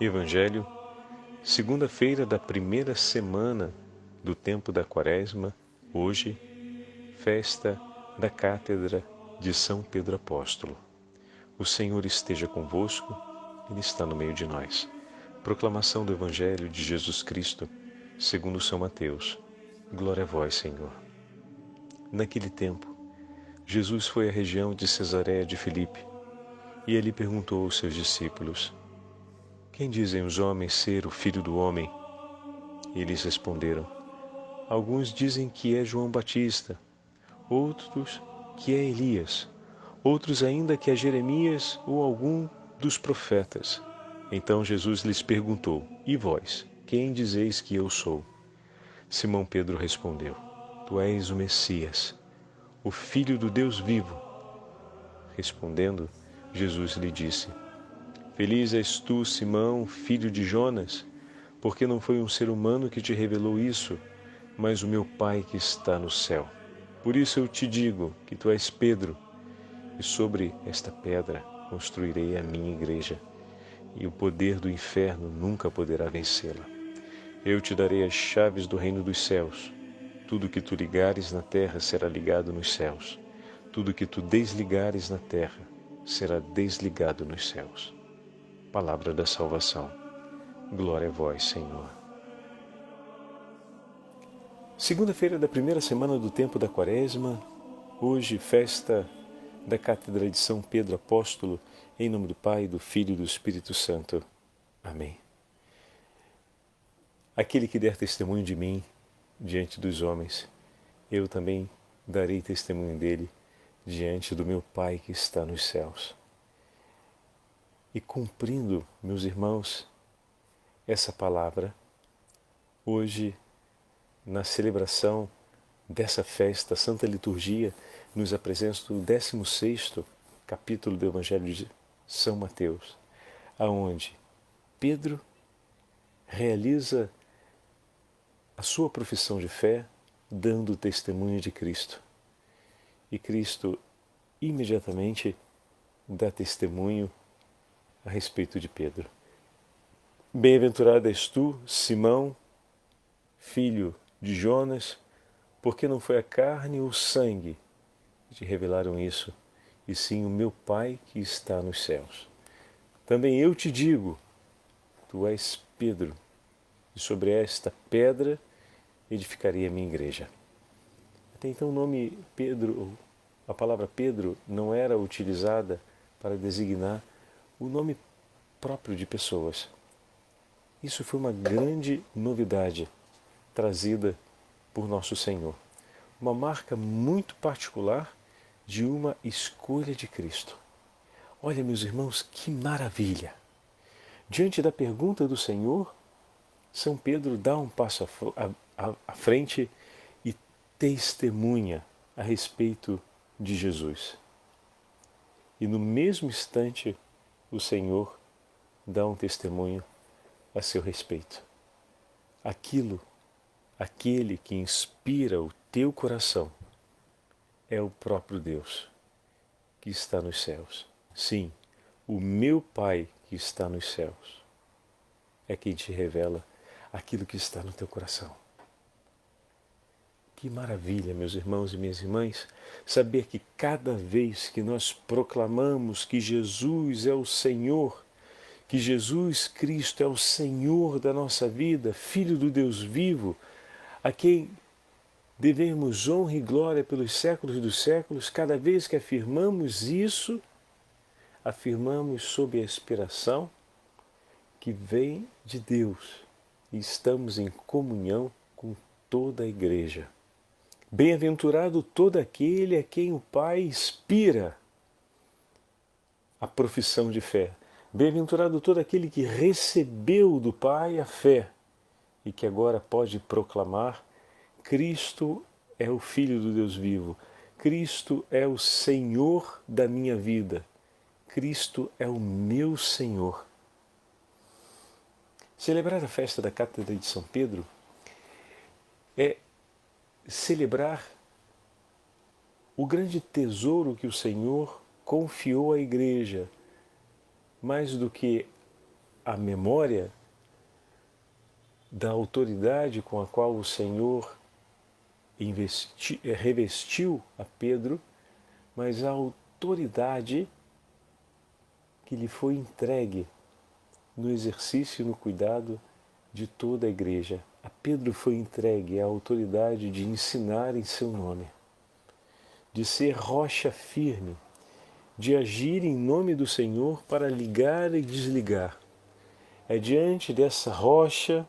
Evangelho, segunda-feira da primeira semana do tempo da Quaresma, hoje, festa da Cátedra de São Pedro Apóstolo. O Senhor esteja convosco, Ele está no meio de nós. Proclamação do Evangelho de Jesus Cristo, segundo São Mateus. Glória a vós, Senhor. Naquele tempo, Jesus foi à região de Cesareia de Filipe, e ele perguntou aos seus discípulos: Quem dizem os homens ser o Filho do Homem? E eles responderam: Alguns dizem que é João Batista, outros que é Elias, outros ainda que é Jeremias ou algum dos profetas. Então Jesus lhes perguntou: E vós, quem dizeis que eu sou? Simão Pedro respondeu: Tu és o Messias, o Filho do Deus vivo. Respondendo, Jesus lhe disse: Feliz és tu, Simão, filho de Jonas, porque não foi um ser humano que te revelou isso, mas o meu Pai que está no céu. Por isso eu te digo que tu és Pedro, e sobre esta pedra construirei a minha igreja, e o poder do inferno nunca poderá vencê-la. Eu te darei as chaves do reino dos céus. Tudo que tu ligares na terra será ligado nos céus. Tudo que tu desligares na terra será desligado nos céus. Palavra da salvação. Glória a vós, Senhor. Segunda-feira da primeira semana do tempo da Quaresma, hoje festa da Cátedra de São Pedro Apóstolo, em nome do Pai, do Filho e do Espírito Santo. Amém. Aquele que der testemunho de mim diante dos homens, eu também darei testemunho dele diante do meu Pai que está nos céus. E cumprindo, meus irmãos, essa palavra, hoje, na celebração dessa festa, a Santa Liturgia nos apresenta o 16º capítulo do Evangelho de São Mateus, aonde Pedro realiza a sua profissão de fé dando testemunho de Cristo. E Cristo imediatamente dá testemunho a respeito de Pedro. Bem-aventurado és tu, Simão, filho de Jonas, porque não foi a carne ou o sangue que te revelaram isso, e sim o meu Pai que está nos céus. Também eu te digo, tu és Pedro, e sobre esta pedra edificarei a minha igreja. Até então o nome Pedro, a palavra Pedro, não era utilizada para designar o nome próprio de pessoas. Isso foi uma grande novidade trazida por nosso Senhor. Uma marca muito particular de uma escolha de Cristo. Olha, meus irmãos, que maravilha! Diante da pergunta do Senhor, São Pedro dá um passo à frente e testemunha a respeito de Jesus. E no mesmo instante, o Senhor dá um testemunho a seu respeito. Aquele que inspira o teu coração é o próprio Deus que está nos céus. Sim, o meu Pai que está nos céus é quem te revela aquilo que está no teu coração. Que maravilha, meus irmãos e minhas irmãs, saber que cada vez que nós proclamamos que Jesus é o Senhor, que Jesus Cristo é o Senhor da nossa vida, Filho do Deus vivo, a quem devemos honra e glória pelos séculos dos séculos, cada vez que afirmamos isso, afirmamos sob a inspiração que vem de Deus e estamos em comunhão com toda a Igreja. Bem-aventurado todo aquele a quem o Pai inspira a profissão de fé. Bem-aventurado todo aquele que recebeu do Pai a fé e que agora pode proclamar: Cristo é o Filho do Deus vivo, Cristo é o Senhor da minha vida, Cristo é o meu Senhor. Celebrar a festa da Cátedra de São Pedro é celebrar o grande tesouro que o Senhor confiou à Igreja, mais do que a memória da autoridade com a qual o Senhor revestiu a Pedro, mas a autoridade que lhe foi entregue no exercício e no cuidado de toda a igreja. A Pedro foi entregue a autoridade de ensinar em seu nome, de ser rocha firme, de agir em nome do Senhor para ligar e desligar. É diante dessa rocha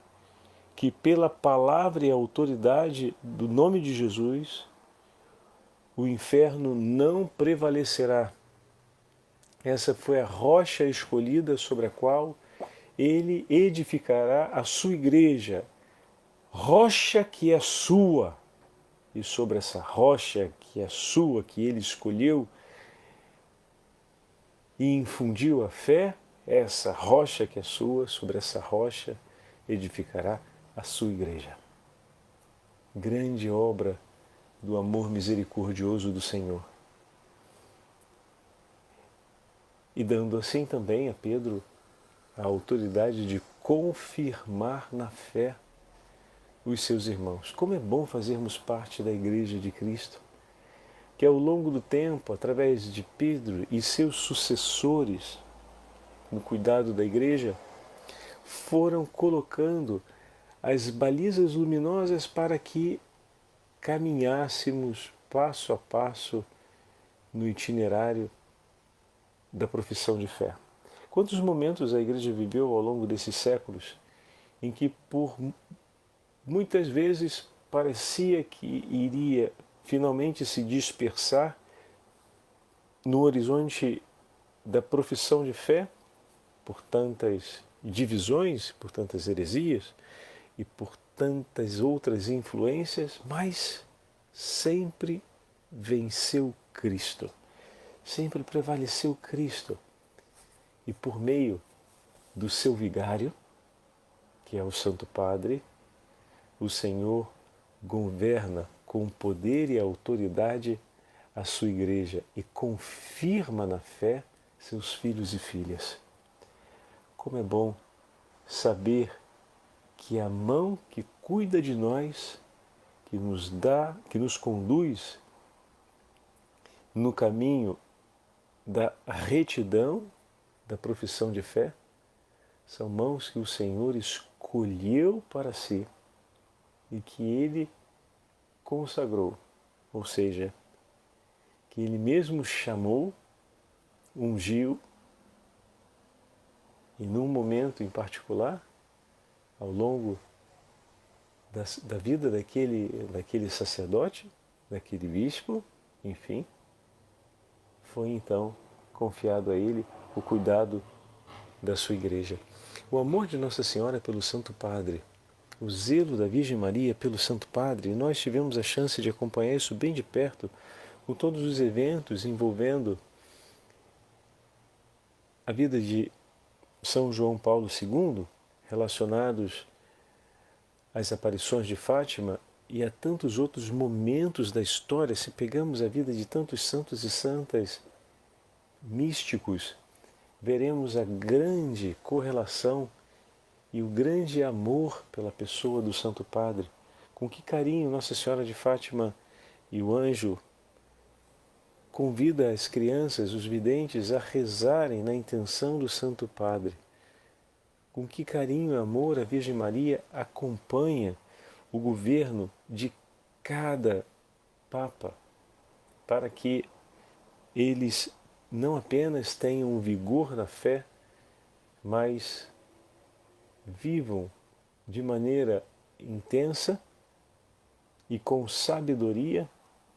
que, pela palavra e autoridade do nome de Jesus, o inferno não prevalecerá. Essa foi a rocha escolhida sobre a qual ele edificará a sua igreja, rocha que é sua. E sobre essa rocha que é sua, que ele escolheu e infundiu a fé, essa rocha que é sua, sobre essa rocha edificará a sua igreja. Grande obra do amor misericordioso do Senhor. E dando assim também a Pedro a autoridade de confirmar na fé os seus irmãos. Como é bom fazermos parte da Igreja de Cristo, que ao longo do tempo, através de Pedro e seus sucessores no cuidado da Igreja, foram colocando as balizas luminosas para que caminhássemos passo a passo no itinerário da profissão de fé. Quantos momentos a Igreja viveu ao longo desses séculos em que por muitas vezes parecia que iria finalmente se dispersar no horizonte da profissão de fé por tantas divisões, por tantas heresias e por tantas outras influências, mas sempre venceu Cristo, sempre prevaleceu Cristo. E por meio do seu vigário, que é o Santo Padre, o Senhor governa com poder e autoridade a sua igreja e confirma na fé seus filhos e filhas. Como é bom saber que a mão que cuida de nós, que nos dá, que nos conduz no caminho da retidão, da profissão de fé, são mãos que o Senhor escolheu para si e que Ele consagrou, ou seja, que Ele mesmo chamou, ungiu, e num momento em particular, ao longo da vida daquele sacerdote, daquele bispo, enfim, foi então confiado a ele o cuidado da sua igreja. O amor de Nossa Senhora pelo Santo Padre, o zelo da Virgem Maria pelo Santo Padre, nós tivemos a chance de acompanhar isso bem de perto, com todos os eventos envolvendo a vida de São João Paulo II, relacionados às aparições de Fátima e a tantos outros momentos da história. Se pegamos a vida de tantos santos e santas místicos, veremos a grande correlação e o grande amor pela pessoa do Santo Padre. Com que carinho Nossa Senhora de Fátima e o anjo convida as crianças, os videntes, a rezarem na intenção do Santo Padre. Com que carinho e amor a Virgem Maria acompanha o governo de cada Papa, para que eles não apenas tenham um vigor na fé, mas vivam de maneira intensa e com sabedoria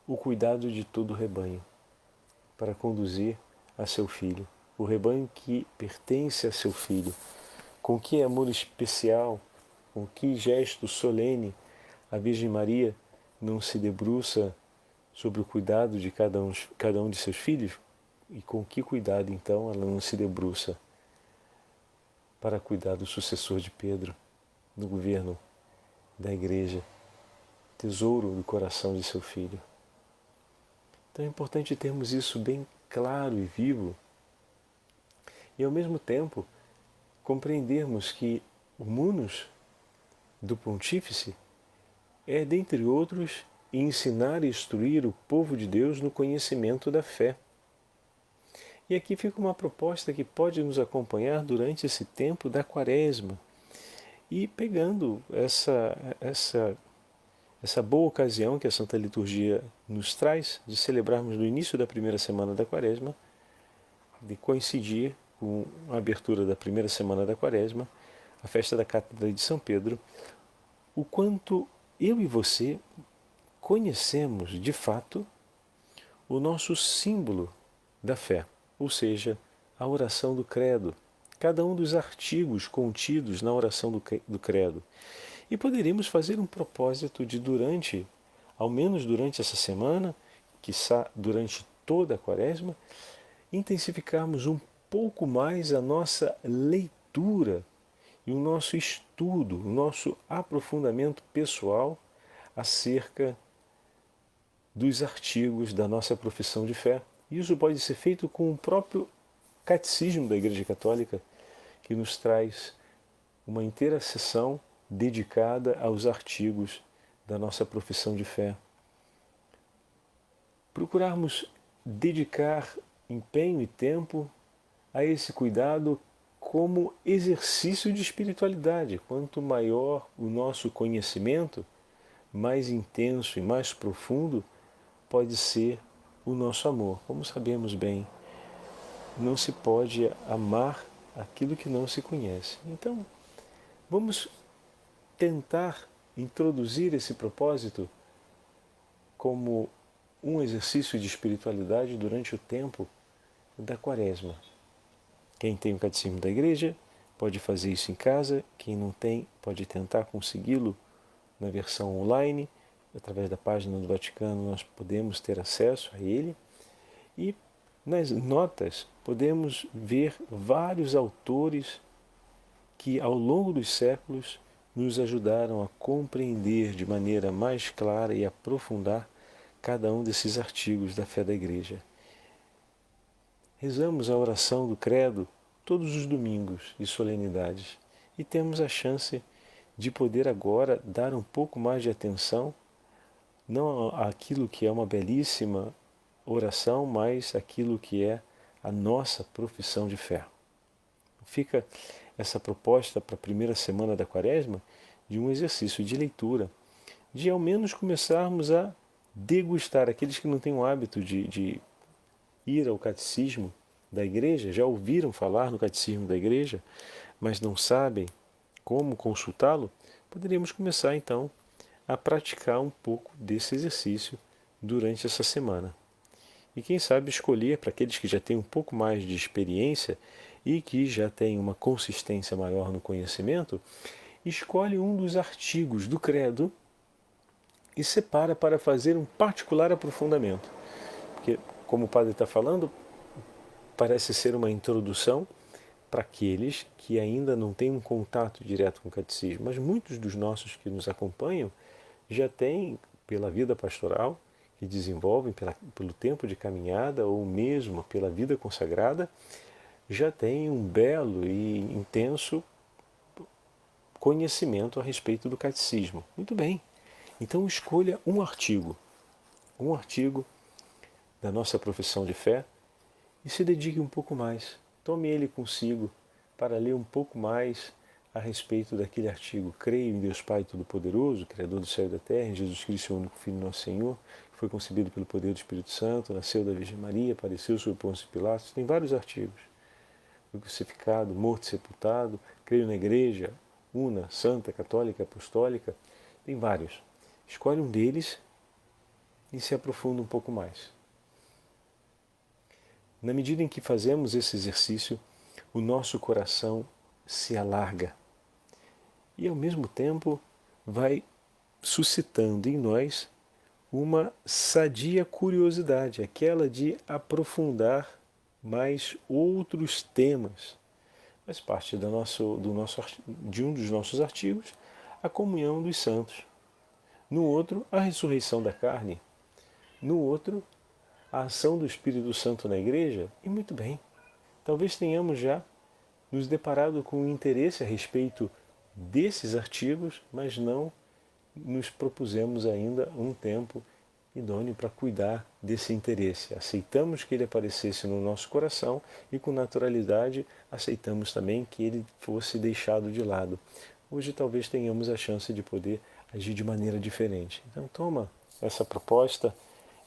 o cuidado de todo o rebanho, para conduzir a seu filho, o rebanho que pertence a seu filho. Com que amor especial, com que gesto solene a Virgem Maria não se debruça sobre o cuidado de cada um de seus filhos? E com que cuidado, então, ela não se debruça para cuidar do sucessor de Pedro no governo da Igreja, tesouro do coração de seu filho? Então é importante termos isso bem claro e vivo. E ao mesmo tempo, compreendermos que o munus do pontífice é, dentre outros, ensinar e instruir o povo de Deus no conhecimento da fé. E aqui fica uma proposta que pode nos acompanhar durante esse tempo da Quaresma. E pegando essa boa ocasião que a Santa Liturgia nos traz de celebrarmos no início da primeira semana da Quaresma, de coincidir com a abertura da primeira semana da Quaresma, a festa da Cátedra de São Pedro, o quanto eu e você conhecemos de fato o nosso símbolo da fé, ou seja, a oração do credo, cada um dos artigos contidos na oração do credo. E poderíamos fazer um propósito de ao menos durante essa semana, quiçá durante toda a Quaresma, intensificarmos um pouco mais a nossa leitura e o nosso estudo, o nosso aprofundamento pessoal acerca dos artigos da nossa profissão de fé. Isso pode ser feito com o próprio Catecismo da Igreja Católica, que nos traz uma inteira sessão dedicada aos artigos da nossa profissão de fé. Procurarmos dedicar empenho e tempo a esse cuidado como exercício de espiritualidade. Quanto maior o nosso conhecimento, mais intenso e mais profundo pode ser o nosso amor. Como sabemos bem, não se pode amar aquilo que não se conhece. Então, vamos tentar introduzir esse propósito como um exercício de espiritualidade durante o tempo da Quaresma. Quem tem o Catecismo da Igreja pode fazer isso em casa, quem não tem pode tentar consegui-lo na versão online, através da página do Vaticano nós podemos ter acesso a ele, e nas notas podemos ver vários autores que ao longo dos séculos nos ajudaram a compreender de maneira mais clara e aprofundar cada um desses artigos da fé da Igreja. Rezamos a oração do Credo todos os domingos e solenidades e temos a chance de poder agora dar um pouco mais de atenção não àquilo que é uma belíssima oração, mas aquilo que é a nossa profissão de fé. Fica essa proposta para a primeira semana da Quaresma de um exercício de leitura, de ao menos começarmos a degustar. Aqueles que não têm o hábito de ir ao catecismo da igreja, já ouviram falar no catecismo da igreja, mas não sabem como consultá-lo, poderíamos começar então a praticar um pouco desse exercício durante essa semana. E quem sabe escolher, para aqueles que já têm um pouco mais de experiência e que já têm uma consistência maior no conhecimento, escolhe um dos artigos do credo e separa para fazer um particular aprofundamento. Porque, como o padre está falando, parece ser uma introdução para aqueles que ainda não têm um contato direto com o catecismo, mas muitos dos nossos que nos acompanham já têm, pela vida pastoral que desenvolvem, pelo tempo de caminhada ou mesmo pela vida consagrada, já têm um belo e intenso conhecimento a respeito do catecismo. Muito bem, então escolha um artigo da nossa profissão de fé e se dedique um pouco mais. Tome ele consigo para ler um pouco mais a respeito daquele artigo. Creio em Deus Pai Todo-Poderoso, Criador do céu e da terra, em Jesus Cristo, seu único Filho, nosso Senhor, que foi concebido pelo poder do Espírito Santo, nasceu da Virgem Maria, apareceu sob Pôncio Pilatos. Tem vários artigos. Foi crucificado, morto e sepultado. Creio na Igreja, una, santa, católica, apostólica. Tem vários. Escolhe um deles e se aprofunda um pouco mais. Na medida em que fazemos esse exercício, o nosso coração se alarga e, ao mesmo tempo, vai suscitando em nós uma sadia curiosidade, aquela de aprofundar mais outros temas. Faz parte de um dos nossos artigos, a comunhão dos santos. No outro, a ressurreição da carne. No outro, a ação do Espírito Santo na igreja. E muito bem, talvez tenhamos já nos deparado com interesse a respeito desses artigos, mas não nos propusemos ainda um tempo idôneo para cuidar desse interesse. Aceitamos que ele aparecesse no nosso coração e com naturalidade aceitamos também que ele fosse deixado de lado. Hoje talvez tenhamos a chance de poder agir de maneira diferente. Então toma essa proposta,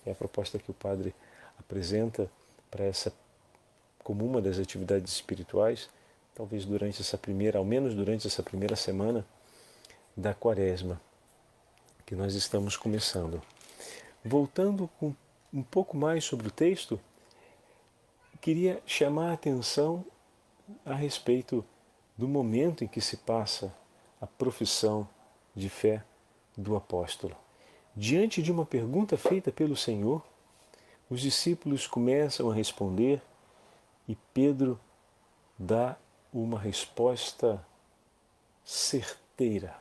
é a proposta que o Padre apresenta para essa como uma das atividades espirituais, talvez durante essa primeira, ao menos durante essa primeira semana da Quaresma, que nós estamos começando. Voltando um pouco mais sobre o texto, queria chamar a atenção a respeito do momento em que se passa a profissão de fé do apóstolo. Diante de uma pergunta feita pelo Senhor, os discípulos começam a responder e Pedro dá uma resposta certeira.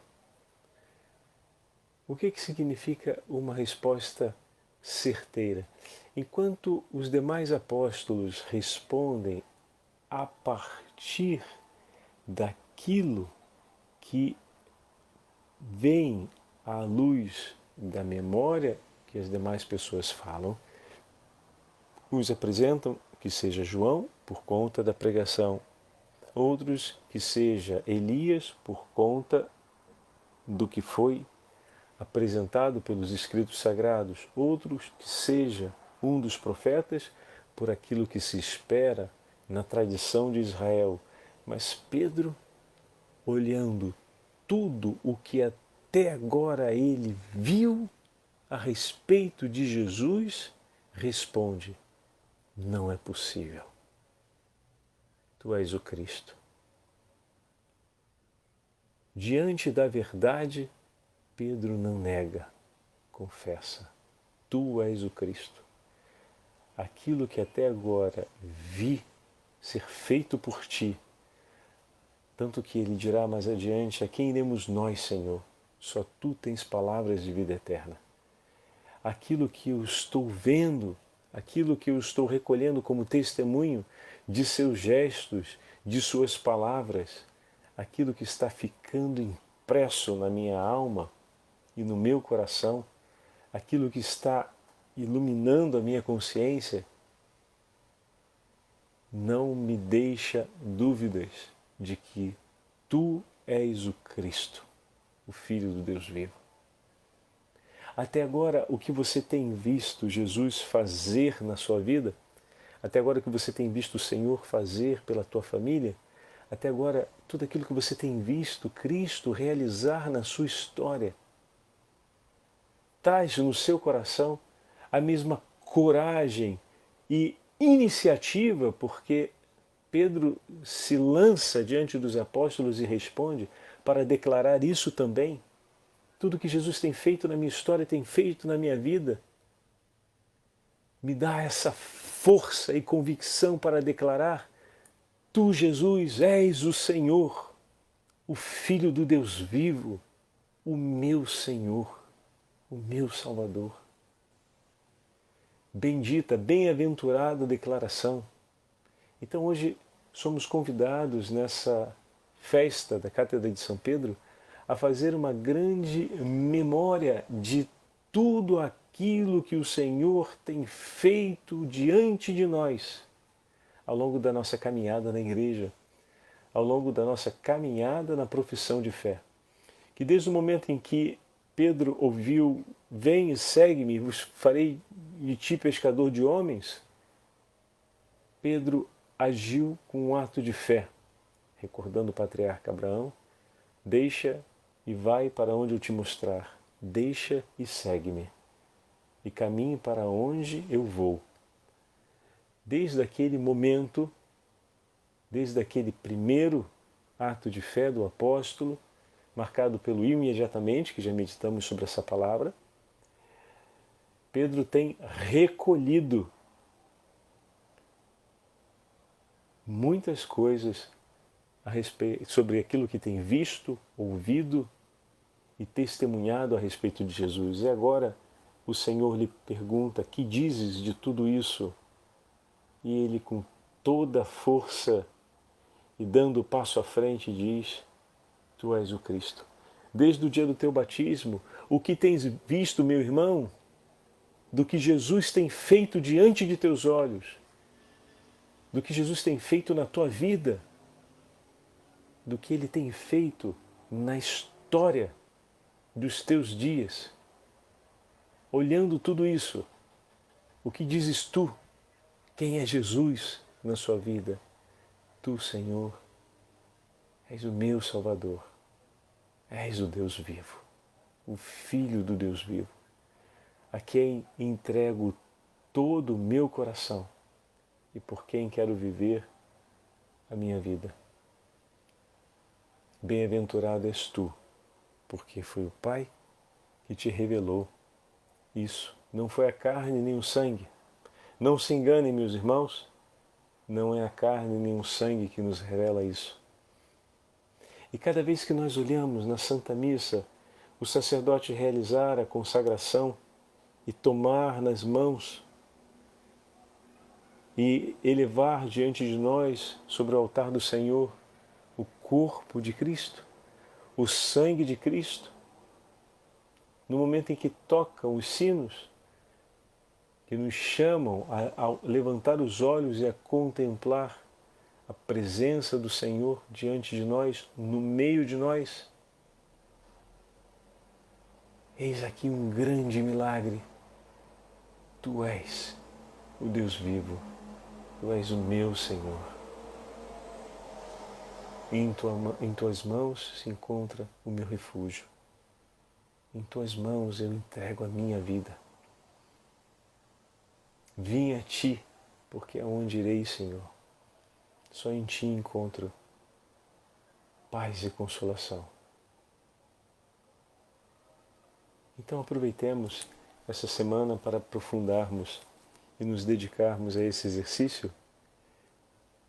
O que significa uma resposta certeira? Enquanto os demais apóstolos respondem a partir daquilo que vem à luz da memória que as demais pessoas falam, uns apresentam que seja João por conta da pregação, outros que seja Elias por conta do que foi apresentado pelos escritos sagrados, outros que seja um dos profetas por aquilo que se espera na tradição de Israel. Mas Pedro, olhando tudo o que até agora ele viu a respeito de Jesus, responde: não é possível. Tu és o Cristo. Diante da verdade, Pedro não nega, confessa: tu és o Cristo. Aquilo que até agora vi ser feito por ti, tanto que ele dirá mais adiante: a quem iremos nós, Senhor? Só tu tens palavras de vida eterna. Aquilo que eu estou vendo, aquilo que eu estou recolhendo como testemunho de seus gestos, de suas palavras, aquilo que está ficando impresso na minha alma e no meu coração, aquilo que está iluminando a minha consciência, não me deixa dúvidas de que tu és o Cristo, o Filho do Deus vivo. Até agora, o que você tem visto Jesus fazer na sua vida, até agora o que você tem visto o Senhor fazer pela tua família, até agora tudo aquilo que você tem visto Cristo realizar na sua história, traz no seu coração a mesma coragem e iniciativa, porque Pedro se lança diante dos apóstolos e responde para declarar isso também. Tudo que Jesus tem feito na minha história, tem feito na minha vida, me dá essa força e convicção para declarar: tu, Jesus, és o Senhor, o Filho do Deus vivo, o meu Senhor, o meu Salvador. Bendita, bem-aventurada declaração. Então hoje somos convidados nessa festa da Cátedra de São Pedro a fazer uma grande memória de tudo aquilo que o Senhor tem feito diante de nós ao longo da nossa caminhada na igreja, ao longo da nossa caminhada na profissão de fé. Que desde o momento em que Pedro ouviu: vem e segue-me, vos farei de ti pescador de homens, Pedro agiu com um ato de fé, recordando o patriarca Abraão: deixa e vai para onde eu te mostrar, deixa e segue-me, e caminhe para onde eu vou. Desde aquele momento, desde aquele primeiro ato de fé do apóstolo, marcado pelo imediatamente, que já meditamos sobre essa palavra, Pedro tem recolhido muitas coisas a respeito, sobre aquilo que tem visto, ouvido e testemunhado a respeito de Jesus. E agora o Senhor lhe pergunta: que dizes de tudo isso? E ele, com toda a força e dando o passo à frente diz: Tu és o Cristo. Desde o dia do teu batismo, o que tens visto, meu irmão, do que Jesus tem feito diante de teus olhos, do que Jesus tem feito na tua vida, do que Ele tem feito na história dos teus dias. Olhando tudo isso, o que dizes tu? Quem é Jesus na sua vida? Tu, Senhor, és o meu Salvador. És o Deus vivo, o Filho do Deus vivo, a quem entrego todo o meu coração e por quem quero viver a minha vida. Bem-aventurado és tu, porque foi o Pai que te revelou isso. Não foi a carne nem o sangue. Não se enganem, meus irmãos, não é a carne nem o sangue que nos revela isso. E cada vez que nós olhamos na Santa Missa, o sacerdote realizar a consagração e tomar nas mãos e elevar diante de nós, sobre o altar do Senhor, o corpo de Cristo, o sangue de Cristo, no momento em que tocam os sinos, que nos chamam a levantar os olhos e a contemplar a presença do Senhor diante de nós, no meio de nós. Eis aqui um grande milagre. Tu és o Deus vivo, Tu és o meu Senhor. Em Tuas mãos se encontra o meu refúgio. Em Tuas mãos eu entrego a minha vida. Vim a Ti, porque aonde irei, Senhor? Só em Ti encontro paz e consolação. Então aproveitemos essa semana para aprofundarmos e nos dedicarmos a esse exercício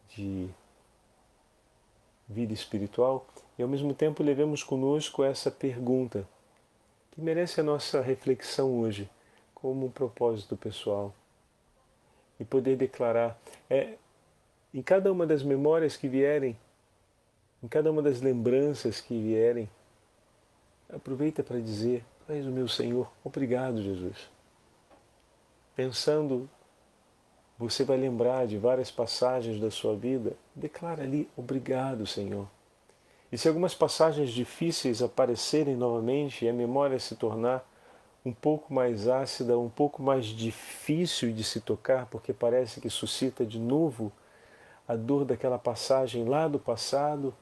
de vida espiritual e ao mesmo tempo levemos conosco essa pergunta que merece a nossa reflexão hoje como um propósito pessoal e poder declarar em cada uma das memórias que vierem, em cada uma das lembranças que vierem, aproveita para dizer: Tu és o meu Senhor, obrigado, Jesus. Pensando, você vai lembrar de várias passagens da sua vida, declara ali: obrigado, Senhor. E se algumas passagens difíceis aparecerem novamente e a memória se tornar um pouco mais ácida, um pouco mais difícil de se tocar, porque parece que suscita de novo a dor daquela passagem lá do passado,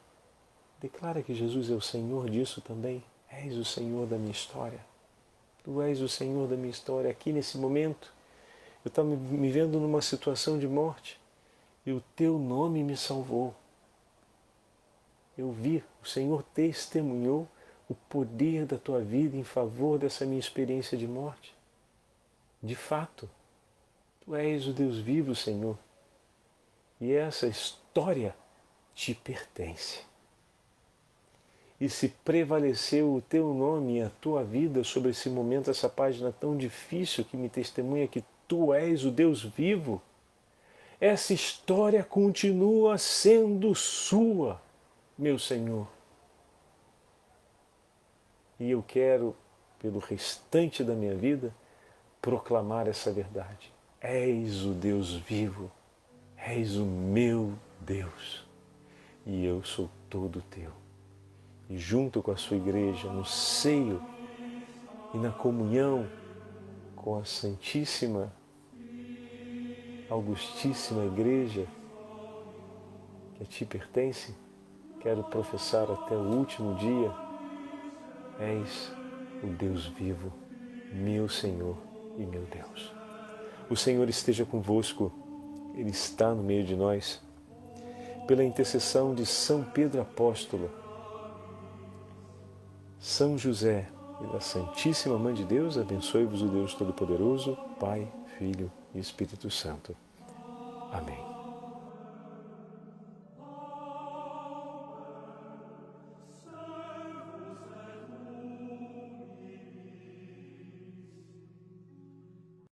declara que Jesus é o Senhor disso também. És o Senhor da minha história. Tu és o Senhor da minha história. Aqui nesse momento, eu estava me vendo numa situação de morte e o Teu nome me salvou. Eu vi, o Senhor testemunhou o poder da Tua vida em favor dessa minha experiência de morte. De fato, Tu és o Deus vivo, Senhor. E essa história te pertence. E se prevaleceu o Teu nome e a Tua vida sobre esse momento, essa página tão difícil que me testemunha que Tu és o Deus vivo, essa história continua sendo sua, meu Senhor. E eu quero, pelo restante da minha vida, proclamar essa verdade. És o Deus vivo, és o meu Deus, e eu sou todo Teu. E junto com a sua igreja, no seio e na comunhão com a Santíssima, Augustíssima Igreja, que a Ti pertence, quero professar até o último dia: és o Deus vivo, meu Senhor e meu Deus. O Senhor esteja convosco, Ele está no meio de nós. Pela intercessão de São Pedro Apóstolo, São José e da Santíssima Mãe de Deus, abençoe-vos o Deus Todo-Poderoso, Pai, Filho e Espírito Santo. Amém.